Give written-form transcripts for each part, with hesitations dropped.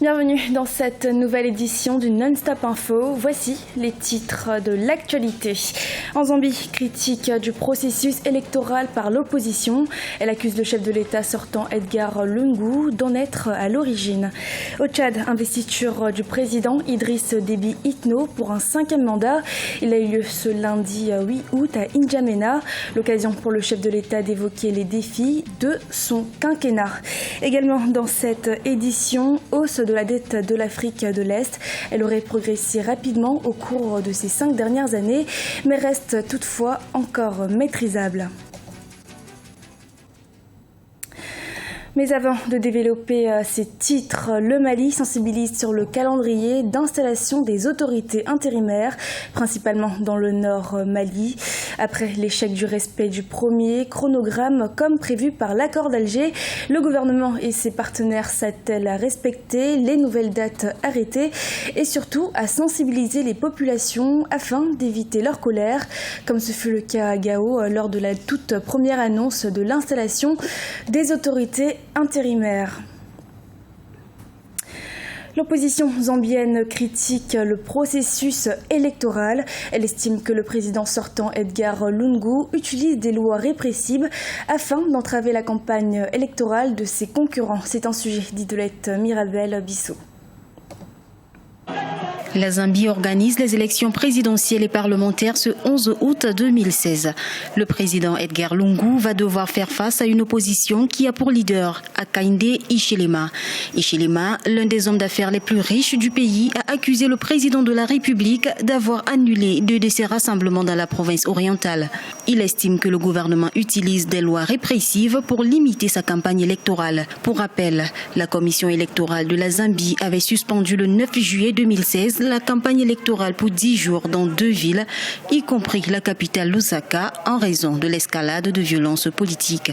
Bienvenue dans cette nouvelle édition du Non-Stop Info. Voici les titres de l'actualité. En Zambie, critique du processus électoral par l'opposition. Elle accuse le chef de l'État sortant Edgar Lungu d'en être à l'origine. Au Tchad, investiture du président Idriss Déby Itno pour un 5e mandat. Il a eu lieu ce lundi 8 août à N'Djamena. L'occasion pour le chef de l'État d'évoquer les défis de son quinquennat. Également dans cette édition, hausse de la dette de l'Afrique de l'Est. Elle aurait progressé rapidement au cours de ces 5 dernières années, mais reste toutefois encore maîtrisable. Mais avant de développer ces titres, le Mali sensibilise sur le calendrier d'installation des autorités intérimaires, principalement dans le nord Mali. Après l'échec du respect du premier chronogramme comme prévu par l'accord d'Alger, le gouvernement et ses partenaires s'attellent à respecter les nouvelles dates arrêtées et surtout à sensibiliser les populations afin d'éviter leur colère, comme ce fut le cas à Gao lors de la toute première annonce de l'installation des autorités intérimaire. L'opposition zambienne critique le processus électoral. Elle estime que le président sortant Edgar Lungu utilise des lois répressives afin d'entraver la campagne électorale de ses concurrents. C'est un sujet d'Idolette Mirabel Bissot. La Zambie organise les élections présidentielles et parlementaires ce 11 août 2016. Le président Edgar Lungu va devoir faire face à une opposition qui a pour leader Hakainde Hichilema. Hichilema, l'un des hommes d'affaires les plus riches du pays, a accusé le président de la République d'avoir annulé 2 de ses rassemblements dans la province orientale. Il estime que le gouvernement utilise des lois répressives pour limiter sa campagne électorale. Pour rappel, la commission électorale de la Zambie avait suspendu le 9 juillet 2016 la campagne électorale pour 10 jours dans 2 villes, y compris la capitale Lusaka, en raison de l'escalade de violences politiques.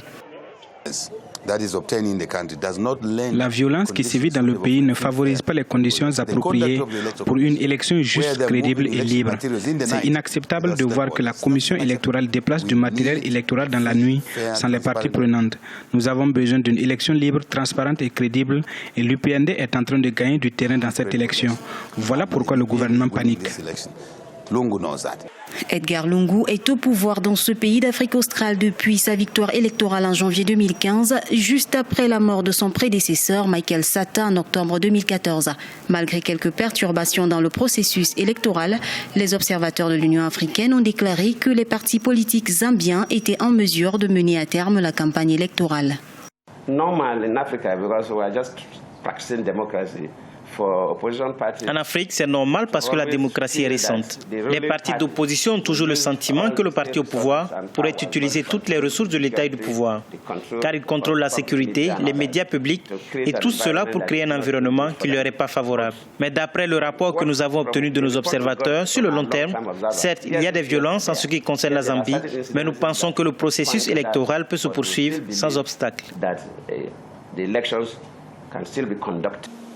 La violence qui sévit dans le pays ne favorise pas les conditions appropriées pour une élection juste, crédible et libre. C'est inacceptable de voir que la commission électorale déplace du matériel électoral dans la nuit sans les parties prenantes. Nous avons besoin d'une élection libre, transparente et crédible et l'UPND est en train de gagner du terrain dans cette élection. Voilà pourquoi le gouvernement panique. Edgar Lungu est au pouvoir dans ce pays d'Afrique australe depuis sa victoire électorale en janvier 2015, juste après la mort de son prédécesseur Michael Sata en octobre 2014. Malgré quelques perturbations dans le processus électoral, les observateurs de l'Union africaine ont déclaré que les partis politiques zambiens étaient en mesure de mener à terme la campagne électorale. En Afrique, c'est normal parce que la démocratie est récente. Les partis d'opposition ont toujours le sentiment que le parti au pouvoir pourrait utiliser toutes les ressources de l'État et du pouvoir, car il contrôle la sécurité, les médias publics et tout cela pour créer un environnement qui ne leur est pas favorable. Mais d'après le rapport que nous avons obtenu de nos observateurs, sur le long terme, certes, il y a des violences en ce qui concerne la Zambie, mais nous pensons que le processus électoral peut se poursuivre sans obstacle.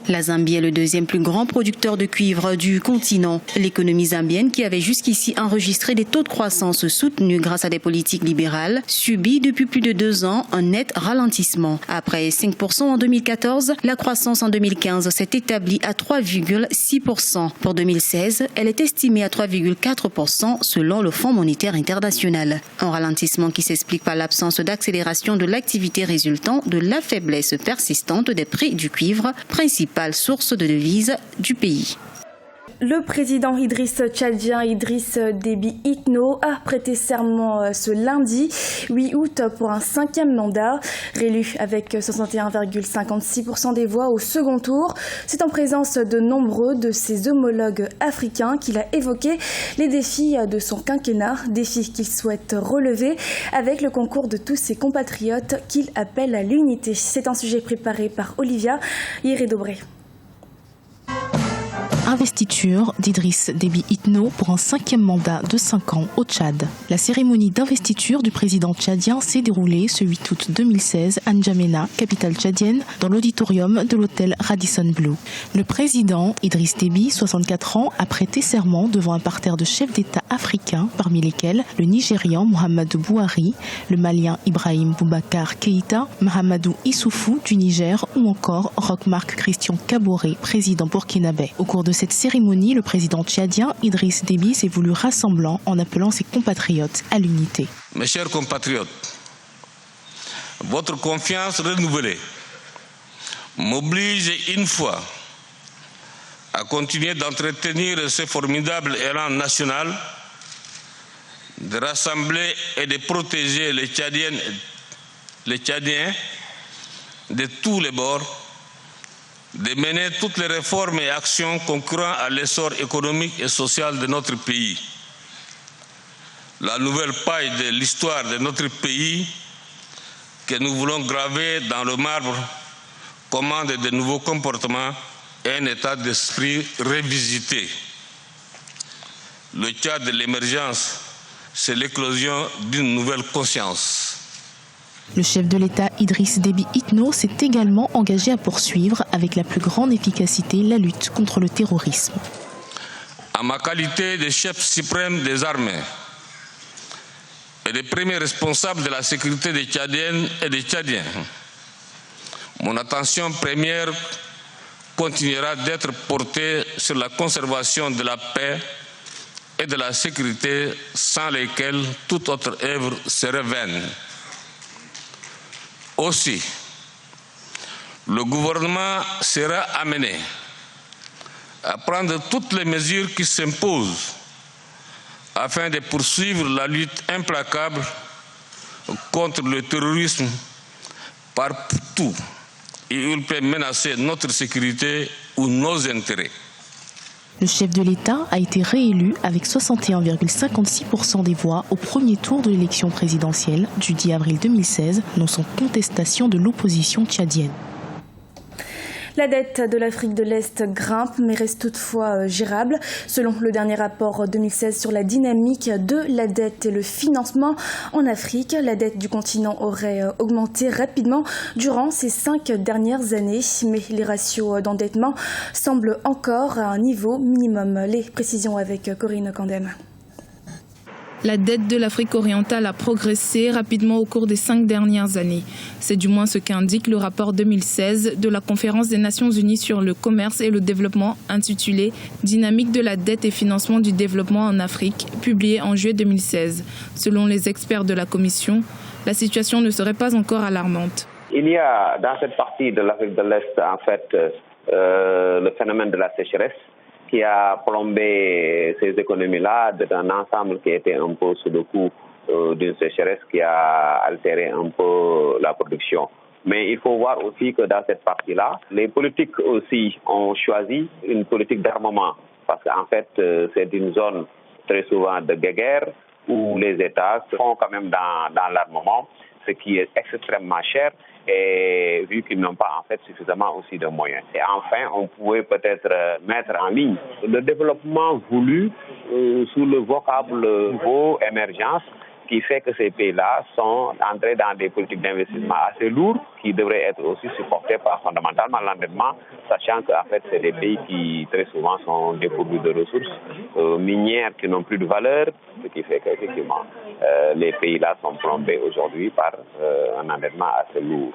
La Zambie est le 2e plus grand producteur de cuivre du continent. L'économie zambienne, qui avait jusqu'ici enregistré des taux de croissance soutenus grâce à des politiques libérales, subit depuis plus de 2 ans un net ralentissement. Après 5% en 2014, la croissance en 2015 s'est établie à 3,6%. Pour 2016, elle est estimée à 3,4% selon le Fonds monétaire international. Un ralentissement qui s'explique par l'absence d'accélération de l'activité résultant de la faiblesse persistante des prix du cuivre, principale source de devises du pays. Le président tchadien Idriss Déby Itno a prêté serment ce lundi 8 août pour un 5e mandat. Réélu avec 61,56% des voix au second tour, c'est en présence de nombreux de ses homologues africains qu'il a évoqué les défis de son quinquennat, défis qu'il souhaite relever avec le concours de tous ses compatriotes qu'il appelle à l'unité. C'est un sujet préparé par Olivia Hieré-Dobré. investiture d'Idriss Déby Itno pour un 5e mandat de 5 ans au Tchad. La cérémonie d'investiture du président tchadien s'est déroulée ce 8 août 2016 à N'Djamena, capitale tchadienne, dans l'auditorium de l'hôtel Radisson Blu. Le président Idriss Déby, 64 ans, a prêté serment devant un parterre de chefs d'État africains, parmi lesquels le Nigérian Muhammadu Buhari, le Malien Ibrahim Boubacar Keïta, Mahamadou Issoufou du Niger ou encore Roch-Marc Christian Kaboré, président burkinabé. Au cours de cette cérémonie, le président tchadien Idriss Déby s'est voulu rassemblant en appelant ses compatriotes à l'unité. Mes chers compatriotes, votre confiance renouvelée m'oblige une fois à continuer d'entretenir ce formidable élan national, de rassembler et de protéger les Tchadiens de tous les bords, de mener toutes les réformes et actions concourant à l'essor économique et social de notre pays. La nouvelle paille de l'histoire de notre pays que nous voulons graver dans le marbre commande de nouveaux comportements et un état d'esprit revisité. Le Tchad de l'émergence, c'est l'éclosion d'une nouvelle conscience. Le chef de l'État Idriss Déby Itno s'est également engagé à poursuivre avec la plus grande efficacité la lutte contre le terrorisme. En ma qualité de chef suprême des armées et de premier responsable de la sécurité des Tchadiennes et des Tchadiens, mon attention première continuera d'être portée sur la conservation de la paix et de la sécurité sans lesquelles toute autre œuvre serait vaine. Aussi, le gouvernement sera amené à prendre toutes les mesures qui s'imposent afin de poursuivre la lutte implacable contre le terrorisme partout où il peut menacer notre sécurité ou nos intérêts. Le chef de l'État a été réélu avec 61,56% des voix au premier tour de l'élection présidentielle du 10 avril 2016, non sans contestation de l'opposition tchadienne. La dette de l'Afrique de l'Est grimpe, mais reste toutefois gérable. Selon le dernier rapport 2016 sur la dynamique de la dette et le financement en Afrique, la dette du continent aurait augmenté rapidement durant ces 5 dernières années, mais les ratios d'endettement semblent encore à un niveau minimum. Les précisions avec Corinne Candem. La dette de l'Afrique orientale a progressé rapidement au cours des 5 dernières années. C'est du moins ce qu'indique le rapport 2016 de la Conférence des Nations Unies sur le commerce et le développement intitulé « Dynamique de la dette et financement du développement en Afrique » publié en juillet 2016. Selon les experts de la Commission, la situation ne serait pas encore alarmante. Il y a dans cette partie de l'Afrique de l'Est en fait le phénomène de la sécheresse qui a plombé ces économies-là d'un ensemble qui était un peu sous le coup d'une sécheresse qui a altéré un peu la production. Mais il faut voir aussi que dans cette partie-là, les politiques aussi ont choisi une politique d'armement. Parce qu'en fait, c'est une zone très souvent de guerre où les États se font quand même dans l'armement, ce qui est extrêmement cher. Et vu qu'ils n'ont pas en fait suffisamment aussi de moyens. Et enfin, on pouvait peut-être mettre en ligne le développement voulu sous le vocable nouveau émergence qui fait que ces pays-là sont entrés dans des politiques d'investissement assez lourdes qui devraient être aussi supportées par fondamentalement l'endettement, sachant qu'en fait c'est des pays qui très souvent sont dépourvus de ressources minières qui n'ont plus de valeur, ce qui fait qu'effectivement les pays-là sont plombés aujourd'hui par un endettement assez lourd.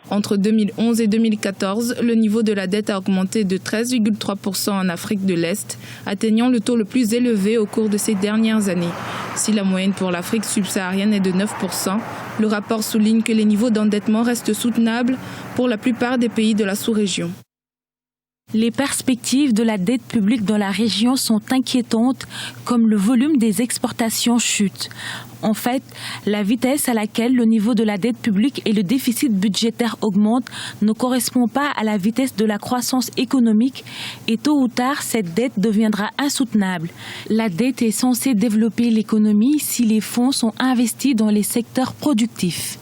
Entre 2011 et 2014, le niveau de la dette a augmenté de 13,3% en Afrique de l'Est, atteignant le taux le plus élevé au cours de ces dernières années. Si la moyenne pour l'Afrique subsaharienne est de 9%, le rapport souligne que les niveaux d'endettement restent soutenables pour la plupart des pays de la sous-région. Les perspectives de la dette publique dans la région sont inquiétantes, comme le volume des exportations chute. En fait, la vitesse à laquelle le niveau de la dette publique et le déficit budgétaire augmentent ne correspond pas à la vitesse de la croissance économique et tôt ou tard, cette dette deviendra insoutenable. La dette est censée développer l'économie si les fonds sont investis dans les secteurs productifs.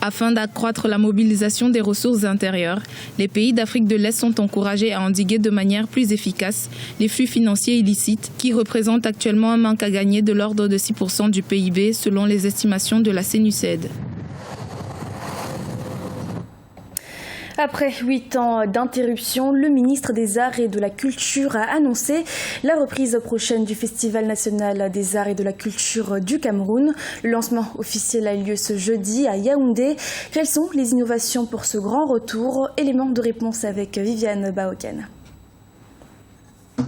Afin d'accroître la mobilisation des ressources intérieures, les pays d'Afrique de l'Est sont encouragés à endiguer de manière plus efficace les flux financiers illicites qui représentent actuellement un manque à gagner de l'ordre de 6% du PIB selon les estimations de la CNUSED. Après 8 ans d'interruption, le ministre des Arts et de la Culture a annoncé la reprise prochaine du Festival national des arts et de la culture du Cameroun. Le lancement officiel a lieu ce jeudi à Yaoundé. Quelles sont les innovations pour ce grand retour? Élément de réponse avec Viviane Baoken.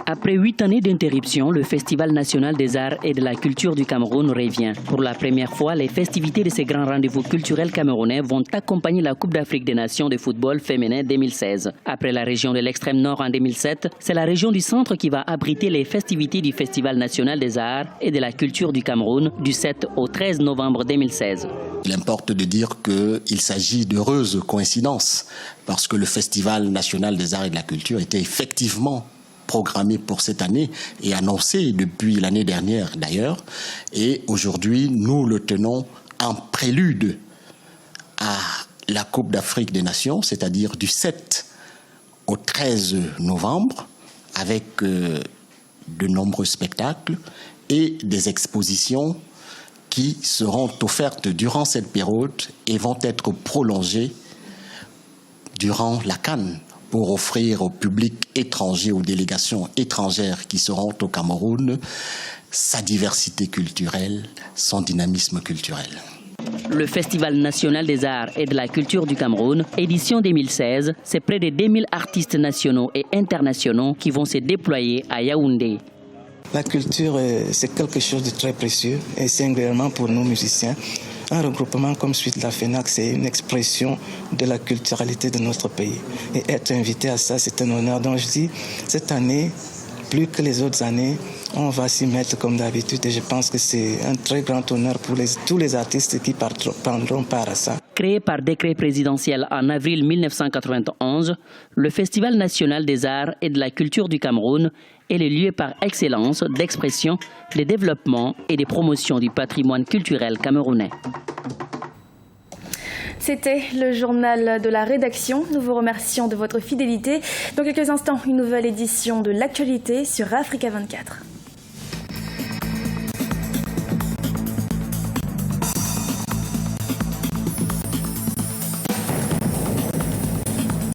Après 8 années d'interruption, le Festival national des arts et de la culture du Cameroun revient. Pour la première fois, les festivités de ces grands rendez-vous culturels camerounais vont accompagner la Coupe d'Afrique des Nations de football féminin 2016. Après la région de l'extrême nord en 2007, c'est la région du centre qui va abriter les festivités du Festival national des arts et de la culture du Cameroun du 7 au 13 novembre 2016. Il importe de dire qu'il s'agit d'heureuses coïncidences parce que le Festival national des arts et de la culture était effectivement programmé pour cette année et annoncé depuis l'année dernière d'ailleurs. Et aujourd'hui, nous le tenons en prélude à la Coupe d'Afrique des Nations, c'est-à-dire du 7 au 13 novembre, avec de nombreux spectacles et des expositions qui seront offertes durant cette période et vont être prolongées durant la CAN, pour offrir au public étranger, aux délégations étrangères qui seront au Cameroun, sa diversité culturelle, son dynamisme culturel. Le Festival national des arts et de la culture du Cameroun, édition 2016, c'est près de 2000 artistes nationaux et internationaux qui vont se déployer à Yaoundé. La culture, c'est quelque chose de très précieux et singulièrement pour nous musiciens. Un regroupement comme celui de la FENAC, c'est une expression de la culturalité de notre pays. Et être invité à ça, c'est un honneur. Donc je dis, cette année, plus que les autres années, on va s'y mettre comme d'habitude. Et je pense que c'est un très grand honneur pour tous les artistes qui prendront part à ça. Créé par décret présidentiel en avril 1991, le Festival national des arts et de la culture du Cameroun est le lieu par excellence d'expression, de développement et de promotion du patrimoine culturel camerounais. C'était le journal de la rédaction. Nous vous remercions de votre fidélité. Dans quelques instants, une nouvelle édition de l'actualité sur Africa 24.